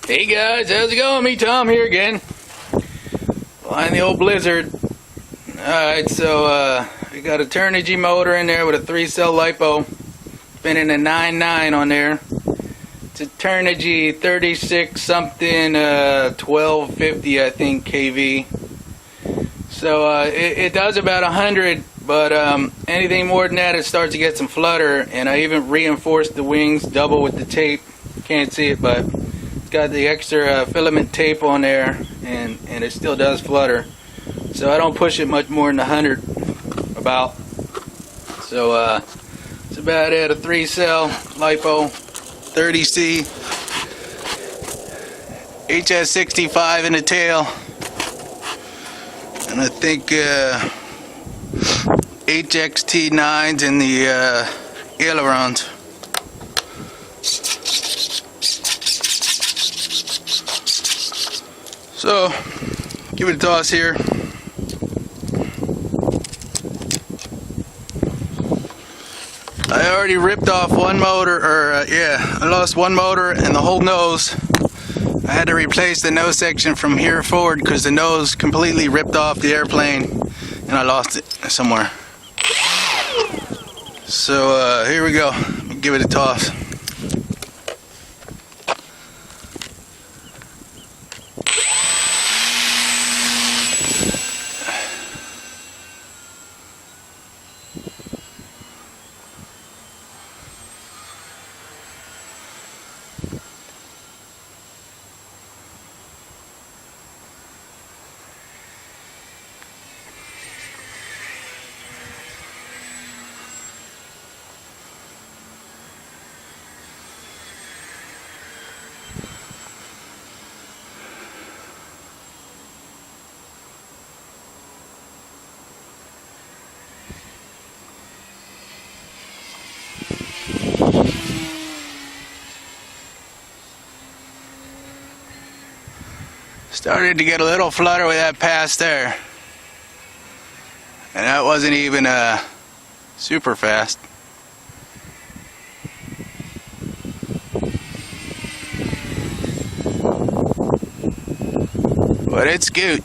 Hey guys, how's it going? Me, Tom, here again. Flying the old Blizzard. Alright, so we got a Turnigy motor in there with a 3-cell LiPo. Spinning a 9.9 on there. It's a Turnigy 36 something 1250 I think kV. So it does about 100, but anything more than that it starts to get some flutter, and I even reinforced the wings double with the tape. Can't see it, but it's got the extra filament tape on there, and it still does flutter. So I don't push it much more than 100 about. So it's about it. A 3-cell LiPo 30C HS65 in the tail, and I think HXT9s in the ailerons. So give it a toss here. I already ripped off one motor, I lost one motor and the whole nose. I had to replace the nose section from here forward because the nose completely ripped off the airplane and I lost it somewhere. So here we go. Give it a toss. Started to get a little flutter with that pass there, and that wasn't even super fast. But it's good.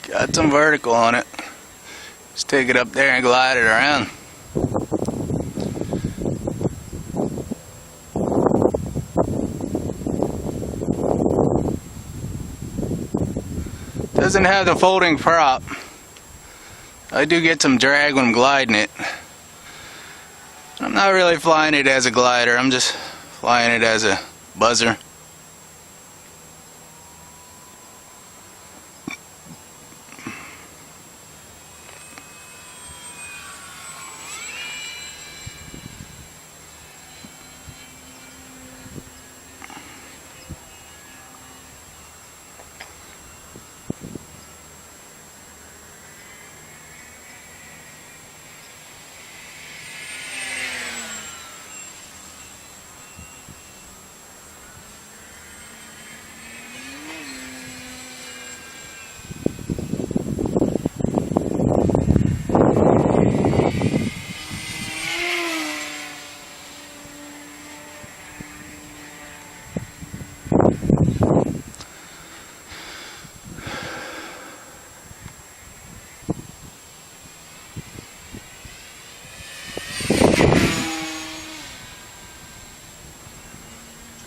Got some vertical on it. Just take it up there and glide it around. Doesn't have the folding prop. I do get some drag when I'm gliding it. I'm not really flying it as a glider, I'm just flying it as a buzzer.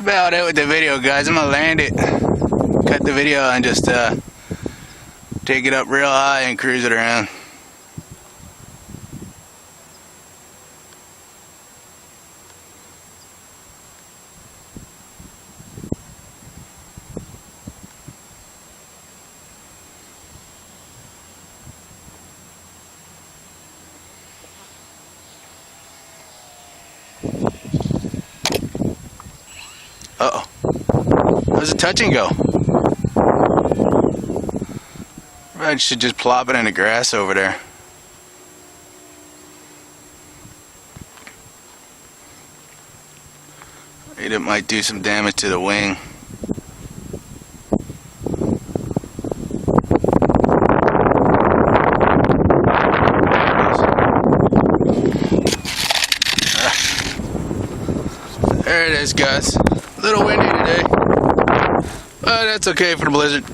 about it with the video, guys. I'm gonna land it, cut the video, and just take it up real high and cruise it around. Uh-oh. How's it touch and go? I should just plop it in the grass over there. It might do some damage to the wing. There it is, guys. A little windy today, but that's okay for the blizzard.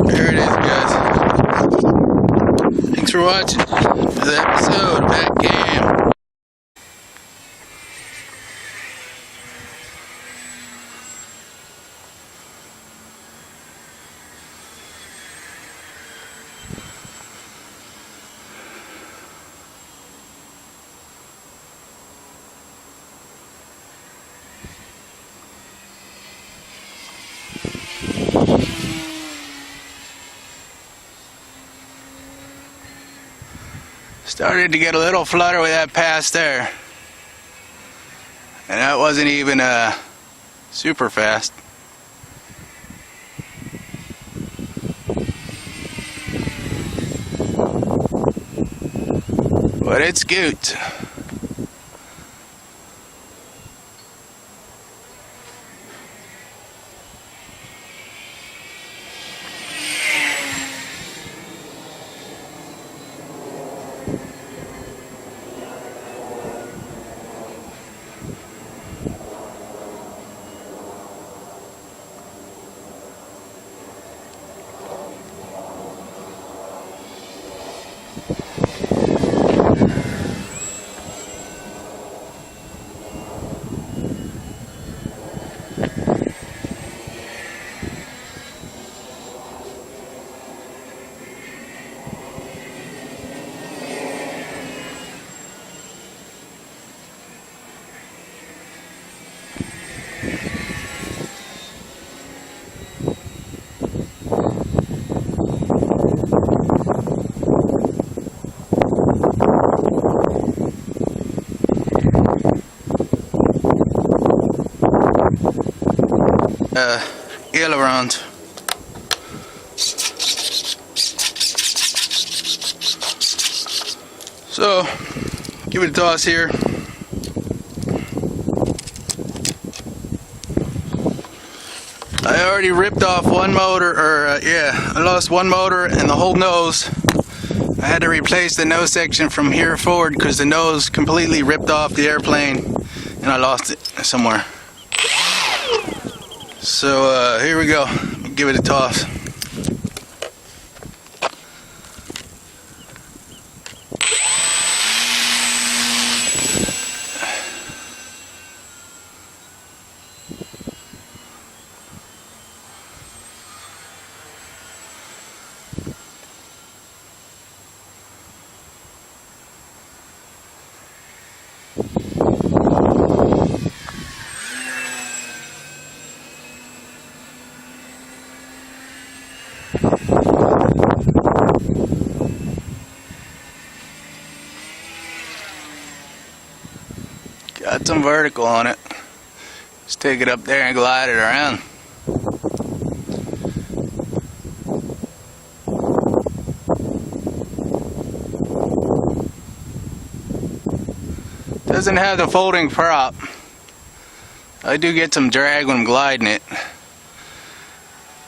There it is, guys. Thanks for watching the episode. Back game. Started to get a little flutter with that pass there, and that wasn't even super fast. But it's good. Ailerons. So, give it a toss here. I already ripped off one motor, I lost one motor and the whole nose. I had to replace the nose section from here forward because the nose completely ripped off the airplane and I lost it somewhere. So here we go. Give it a toss. Got some vertical on it. Just take it up there and glide it around. Doesn't have the folding prop. I do get some drag when I'm gliding it.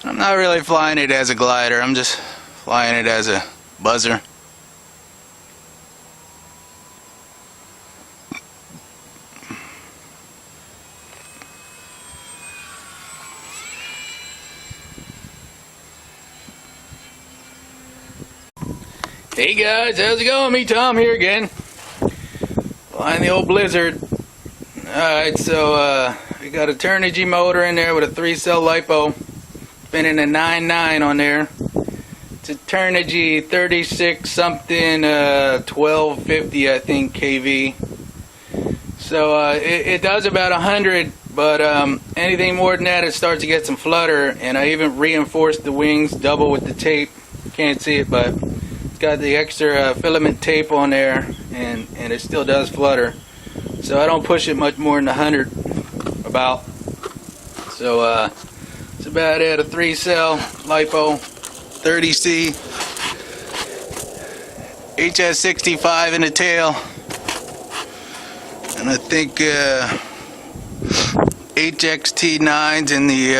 I'm not really flying it as a glider, I'm just flying it as a buzzer. Hey guys, how's it going? Me Tom here again. Flying the old Blizzard. Alright, so we got a Turnigy motor in there with a 3-cell LiPo, spinning a 9.9 on there. It's a Turnigy 36 something 1250 I think kV. So it does about 100, but anything more than that it starts to get some flutter, and I even reinforced the wings double with the tape. Can't see it, but it's got the extra filament tape on there, and it still does flutter. So I don't push it much more than 100 about. So it's about it, a 3-cell LiPo 30C HS65 in the tail, and I think HXT9s in the